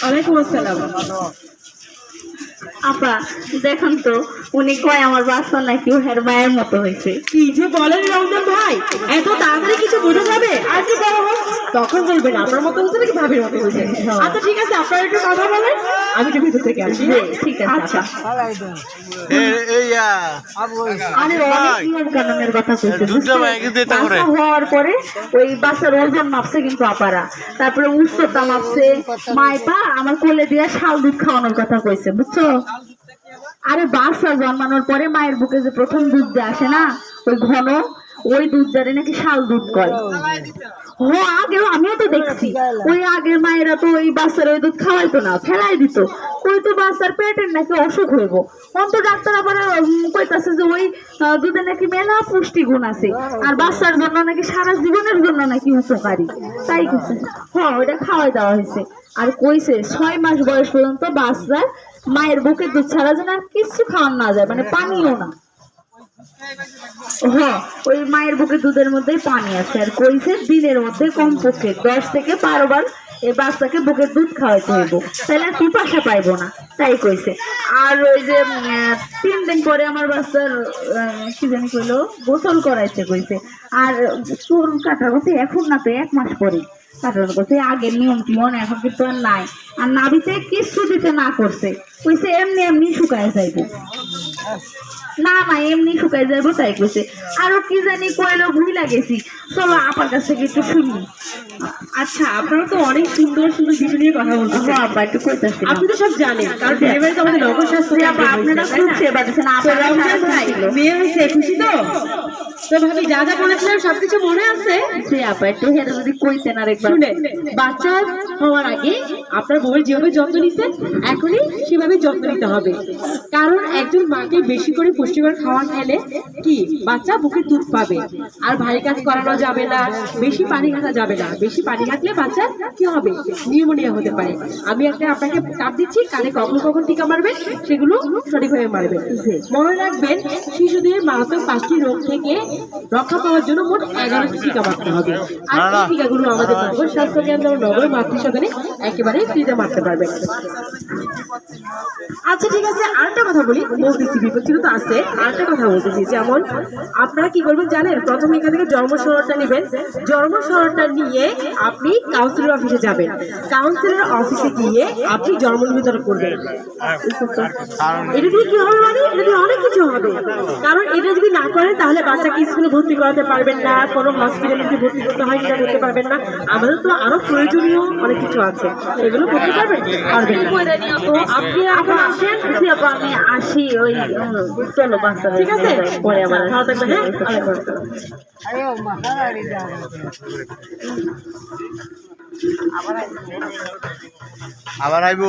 ওয়ালাইকুম আসসালাম। আপা দেখুন তো, উনি কয় আমার বাচ্চা নাকি ওর মায়ের মতো হয়েছে। কি যে বলেন রমজান ভাই, এত তাড়াতাড়ি কিছু বোঝা যাবে? আর কি বড় হোক তখন বলবেন আপনার মতো হচ্ছে নাকি ভাবির মতো হয়েছে। আচ্ছা ঠিক আছে, আপনারা একটু কথা বলেন, আমি একটু ভিতর থেকে আসি। ঠিক আছে। আচ্ছা আমি অনেক নিয়ম কানুনের কথা কইছি। বাচ্চা হওয়ার পরে ওই বাচ্চার ওজন মাপছে কিন্তু আপারা, তারপরে উচ্চতা মাপছে, মাইপা আমার কোলে দিয়ে শাল দুধ খাওয়ানোর কথা কইছে, বুঝছো? আরে বাচ্চা জন্মানোর পরে মায়ের বুকে যে প্রথম দুধ দিয়ে আসে না, ওই ঘন, ওই দুধ দ্বারে নাকি শাল দুধ কয়। ও আগেও আমিও তো দেখছি, ওই আগের মায়েরা তো ওই বাচ্চার ওই দুধ খাওয়াইতো না, ফেলাই দিত। ওই তো বাচ্চার পেটের নাকি অসুখ হইব, অন্ত ডাক্তার আবার কইতাছে যে ওই দুধে নাকি মেলা পুষ্টিগুণ আছে, আর বাচ্চার জন্য নাকি সারা জীবনের জন্য নাকি উপকারী। তাই কিছু হ্যাঁ, ওইটা খাওয়াই দেওয়া হয়েছে। আর কইছে 6 মাস বয়স পর্যন্ত বাচ্চার মায়ের বুকের দুধ ছাড়া যেন আর কিছু খাওয়ানো না যায়, মানে পানিও না। হ্যাঁ, ওই মায়ের বুকের দুধের মধ্যেই পানি আছে। আর কইছে দিনের মধ্যে কমপক্ষে 10 থেকে 12 বার এই বাচ্চাকে বুকের দুধ খাওয়াইতে হইব, তাহলে আর পিপাসা পাইবো না, তাই কইছে। আর ওই যে 3 দিন পরে আমার বাচ্চার কি জানি কইলো, গোসল করাইছে কইছে। আর চুল কাটার কথা এখন না, তো 1 মাস পরে কাটার কথা। আগের নিয়ম টিমন এখন কিন্তু আর নাই। আর নাভিতে কিছু দিতে না করছে, কইছে এমনি এমনি শুকায় যাইবো। না না, এমনি শুকাই যাবো, তাই কইছে। আরো কি জানি কইলো, ভুইলা গেছি। চলো আপার কাছ থেকে একটু শুনি। আচ্ছা, আপনারা তো অনেক সুন্দর সুন্দর বিষয় নিয়ে কথা বলতেছেন। আপা একটু কইতাছি, আপনি তো সব জানেন, কারণ ডেলিভারি তো আমাদের নগর স্বাস্থ্য। আপনারা খুব সেবা দিচ্ছেন। রমজান ভাই মেয়ে হয়েছে, খুশি তো? তো ভাবি যা যা বলেছিলাম সবকিছু মনে আছে? আপা একটু হেরে যদি কইতেন আর একবার। শুনে, বাচ্চা হওয়ার আগে আপনার বউয়ের যেভাবে যত্ন নিচ্ছেন, এখনই সেভাবে যত্ন নিতে হবে। কারণ একজন মাকে বেশি করে পুষ্টিকর খাবার খেলে কি বাচ্চা বুকের দুধ পাবে। আর ভারী কাজ করানো যাবে না, বেশি পানি ঘাটা যাবে না। বেশি পানি ঘাটলে বাচ্চার কি হবে, নিউমোনিয়া হতে পারে। আমি একটা আপনাকে কাট দিচ্ছি, কানে কখন কখন টিকা মারবেন সেগুলো সঠিকভাবে মারবেন। মনে রাখবেন, শিশুদের মারাত্মক 5টি রোগ থেকে রক্ষা পাওয়ার জন্য মোট 11টি টিকা মারতে হবে। আর এই টিকাগুলো আমাদের নগর স্বাস্থ্য কেন্দ্র, নগর মাতৃসদনে একেবারে ফ্রিতে মারতে পারবেন। আচ্ছা ঠিক আছে, আরেকটা কথা বলতেছি, বিপত্তি তো আছে। আরেকটা কথা বলতেছি, যেমন আপনারা কি করবেন জানেন? প্রথমে এখান থেকে জন্ম সনদটা নেবেন। জন্ম সনদটা নিয়ে আপনি কাউন্সিলর অফিসে যাবেন। কাউন্সিলর অফিসে গিয়ে আপনি জন্ম নিবন্ধন করবেন। এটা দিয়ে কি হবে, মানে এটা দিয়ে অনেক কিছু হবে। কারণ এটা যদি না করেন তাহলে বাচ্চাকে স্কুলে ভর্তি করাতে পারবেন না, কোনো হসপিটালে যদি ভর্তি করতে হয় সেটা করতে পারবেন না। আমাদের তো আরো প্রয়োজনীয় অনেক কিছু আছে, এগুলো করতে পারবেন না। তো আপনি এখন আসেন। আমি আসি, ওই চলো বাচ্চা, ঠিক আছে, পরে আবার ভালো থাকবেন। আবার আইবো